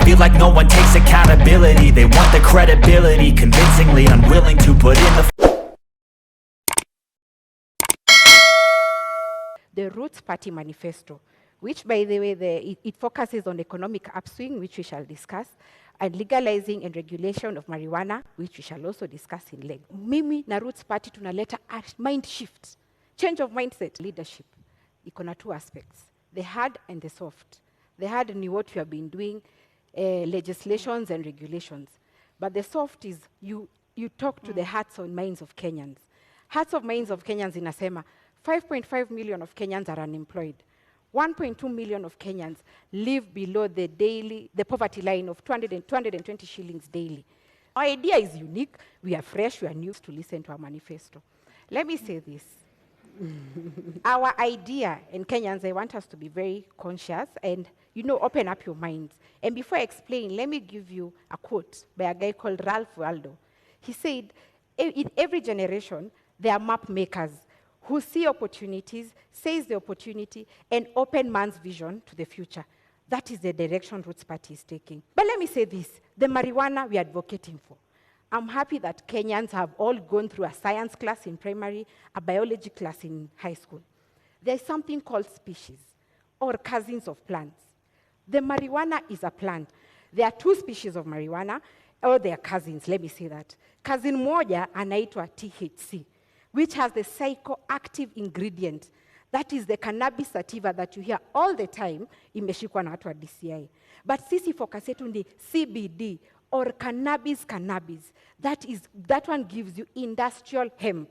Feel like no one takes accountability. They want the credibility, convincingly unwilling to put in the Roots Party Manifesto, which, by the way, it focuses on economic upswing, which we shall discuss, and legalizing and regulation of marijuana, which we shall also discuss in length. Mimi na Roots Party tunaleta a mind shift, change of mindset. Leadership, iko na two aspects, the hard and the soft. The hard ni what we have been doing, legislations and regulations. But the soft is you talk to the hearts and minds of Kenyans. Hearts of minds of Kenyans inasema, 5.5 million of Kenyans are unemployed. 1.2 million of Kenyans live below the poverty line of 220 shillings daily. Our idea is unique. We are fresh. We are new to listen to our manifesto. Let me say this. Our idea, and Kenyans, I want us to be very conscious and, open up your minds. And before I explain, let me give you a quote by a guy called Ralph Waldo. He said, in every generation, there are map makers who see opportunities, seize the opportunity, and open man's vision to the future. That is the direction Roots Party is taking. But let me say this, the marijuana we are advocating for. I'm happy that Kenyans have all gone through a science class in primary, a biology class in high school. There's something called species, or cousins of plants. The marijuana is a plant. There are two species of marijuana, or they are cousins, let me say that. Cousin moja anaitwa THC, which has the psychoactive ingredient. That is the cannabis sativa that you hear all the time, imeshikwa na watu wa DCI. But sisi focus yetu ni CBD, or cannabis. That one gives you industrial hemp.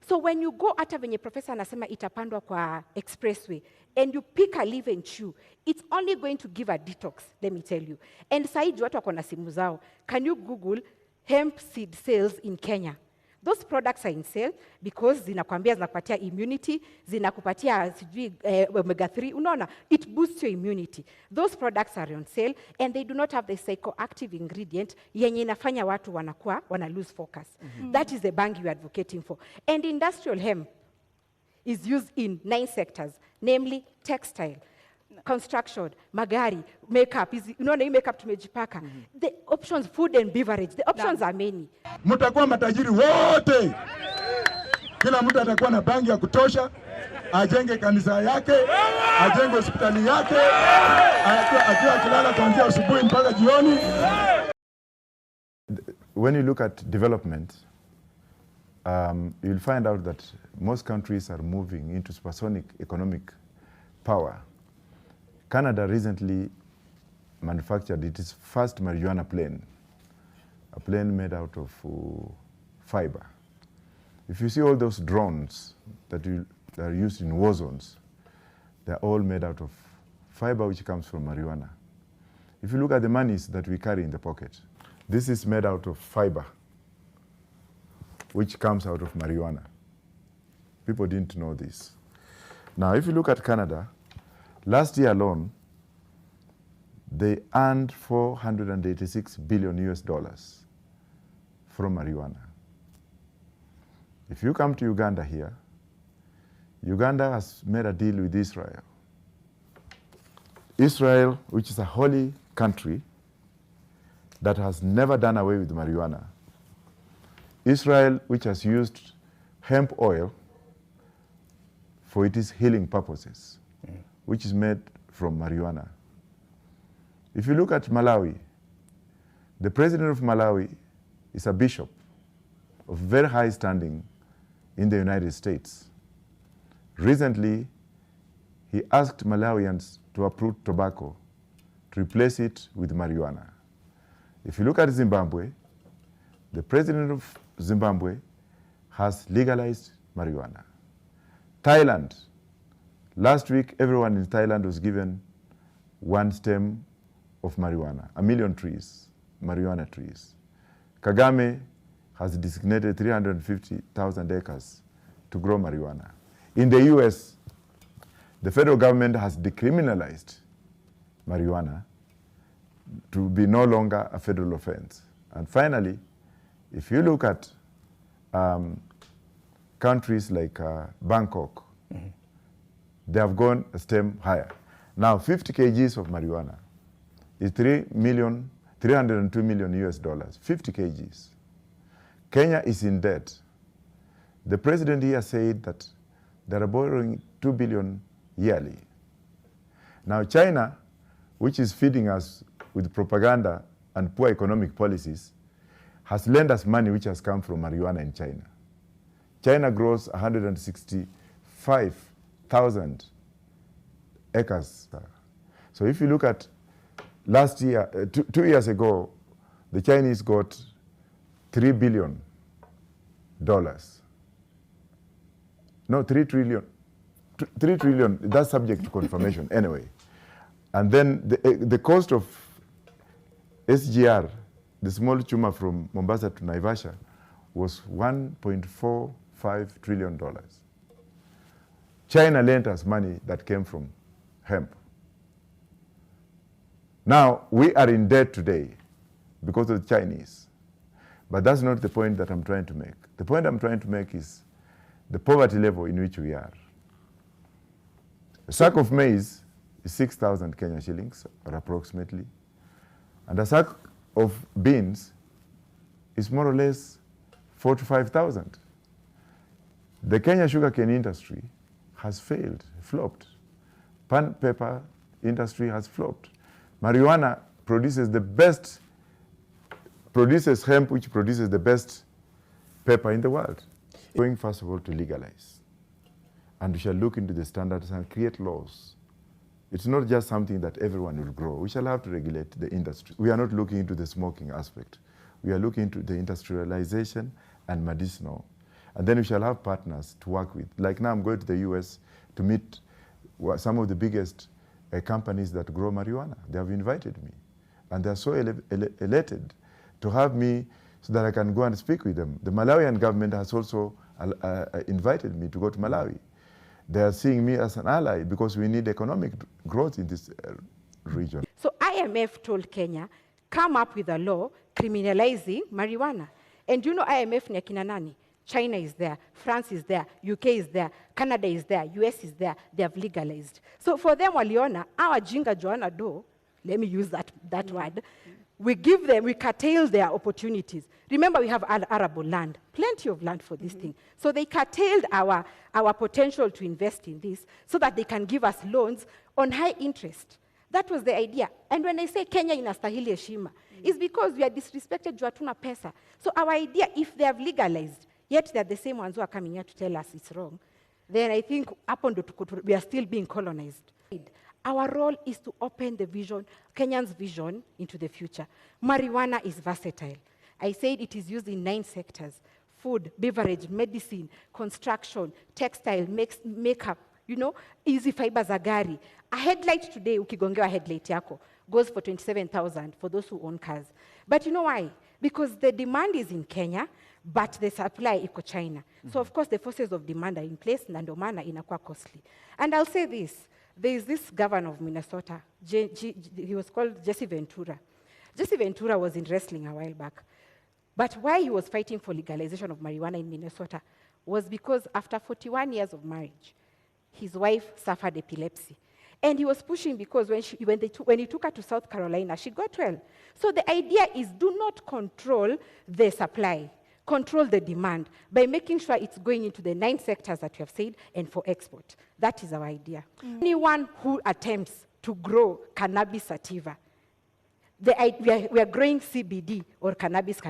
So when you go hata venye professor anasema itapandwa kwa expressway, and you pick a leaf and chew, it's only going to give a detox, let me tell you. And saiji watu wako na simu zao. Can you Google hemp seed sales in Kenya? Those products are in sale because zinakupatia immunity, zinakupatia omega-3, unaona, it boosts your immunity. Those products are on sale and they do not have the psychoactive ingredient yenye inafanya watu wana lose focus. That is the bangi you're advocating for. And industrial hemp is used in 9 sectors, namely textile, construction, magari, makeup. Unaona hii makeup tumejipaka. The options, food and beverage, the options are many. Mtakuwa matajiri wote. Kila mtu atakuwa na bangi ya kutosha, ajenge kanisa yake, ajenge hospitali yake, akiwa kilala kuanzia asubuhi mpaka jioni. When you look at development, you'll find out that most countries are moving into supersonic economic power. Canada recently manufactured its first marijuana plane, a plane made out of fiber. If you see all those drones that are used in war zones, they're all made out of fiber which comes from marijuana. If you look at the monies that we carry in the pocket, this is made out of fiber which comes out of marijuana. People didn't know this. Now, if you look at Canada, last year alone, they earned $486 billion from marijuana. If you come to Uganda here, Uganda has made a deal with Israel. Israel, which is a holy country that has never done away with marijuana. Israel, which has used hemp oil for its healing purposes, which is made from marijuana. If you look at Malawi, the president of Malawi is a bishop of very high standing in the United States. Recently, he asked Malawians to uproot tobacco to replace it with marijuana. If you look at Zimbabwe, the president of Zimbabwe has legalized marijuana. Thailand, last week everyone in Thailand was given 1 stem of marijuana, 1 million trees, marijuana trees. Kagame has designated 350,000 acres to grow marijuana. In the US, the federal government has decriminalized marijuana to be no longer a federal offense. And finally, if you look at countries like Bangkok, they have gone a step higher. Now, 50 kgs of marijuana is 302 million US dollars, 50 kgs. Kenya is in debt. The president here said that they are borrowing 2 billion yearly. Now China, which is feeding us with propaganda and poor economic policies, has lent us money which has come from marijuana in China. China grows 165,000 acres. So if you look at last year, 2 years ago, the Chinese got $3 billion. No, 3 trillion. 3 trillion, that's subject to confirmation anyway. And then the cost of SGR, the small chuma from Mombasa to Naivasha, was $1.45 trillion. China lent us money that came from hemp. Now, we are in debt today because of the Chinese. But that's not the point that I'm trying to make. The point I'm trying to make is the poverty level in which we are. A sack of maize is 6,000 Kenya shillings, or approximately. And a sack of beans is more or less 4,000 to 5,000. The Kenya sugarcane industry has failed, flopped. Pan paper industry has flopped. Marijuana produces hemp, which produces the best paper in the world. Going first of all to legalize. And we shall look into the standards and create laws. It's not just something that everyone will grow. We shall have to regulate the industry. We are not looking into the smoking aspect. We are looking into the industrialization and medicinal. And then we shall have partners to work with. Like now I'm going to the US to meet some of the biggest companies that grow marijuana. They have invited me. And they're so elated to have me so that I can go and speak with them. The Malawian government has also invited me to go to Malawi. They are seeing me as an ally because we need economic growth in this region. So IMF told Kenya, come up with a law criminalizing marijuana. And you know IMF ni akina nani? China is there, France is there, UK is there, Canada is there, US is there. They have legalized. So for them, waliona, our jinga joana do, let me use that word, we give them, we curtail their opportunities. Remember, we have arable land, plenty of land for this thing. So they curtailed our potential to invest in this so that they can give us loans on high interest. That was the idea. And when I say Kenya inastahili heshima, it's because we are disrespected juu hatuna pesa. So our idea, if they have legalized, yet they're the same ones who are coming here to tell us it's wrong, then I think we are still being colonized. Our role is to open the vision, Kenyan's vision, into the future. Marijuana is versatile. I said it is used in 9 sectors: food, beverage, medicine, construction, textile, makeup, easy fibers za gari. A headlight today, ukigongewa headlight yako, goes for 27,000 for those who own cars. But you know why? Because the demand is in Kenya, but the supply iko China. So of course the forces of demand are in place, na ndio maana inakuwa costly. And I'll say this. There is this governor of Minnesota, he was called Jesse Ventura. Jesse Ventura was in wrestling a while back. But why he was fighting for legalization of marijuana in Minnesota was because after 41 years of marriage, his wife suffered epilepsy. And he was pushing because when he took her to South Carolina, she got well. So the idea is do not control the supply. Control the demand by making sure it's going into the 9 sectors that you have said and for export. That is our idea. Anyone who attempts to grow cannabis sativa, we are growing CBD or cannabis.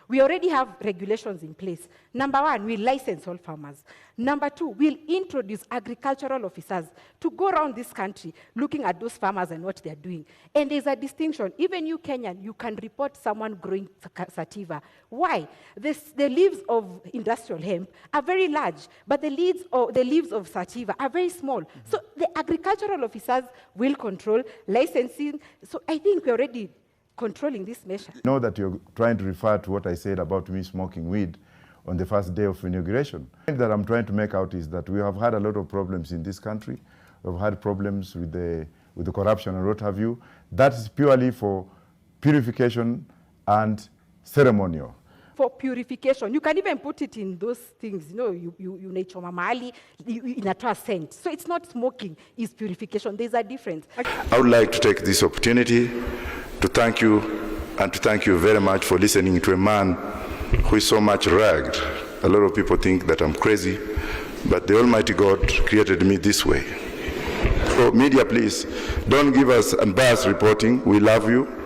We already have regulations in place. Number 1, we license all farmers. Number 2, we'll introduce agricultural officers to go around this country looking at those farmers and what they're doing. And there's a distinction. Even you Kenyan, you can report someone growing sativa. Why? The leaves of industrial hemp are very large, but the leaves of sativa are very small. So the agricultural officers will control licensing. So I think we're already controlling this measure. I know that you're trying to refer to what I said about me smoking weed on the first day of inauguration. The point that I'm trying to make out is that we have had a lot of problems in this country. We've had problems with the corruption and what have you. That is purely for purification and ceremonial. For purification, you can even put it in those things, you naichoma mahali, inatoa scent. So it's not smoking, it's purification. There's a difference. I would like to take this opportunity to thank you and to thank you very much for listening to a man who is so much ragged. A lot of people think that I'm crazy, but the Almighty God created me this way. So media, please, don't give us unbiased reporting. We love you.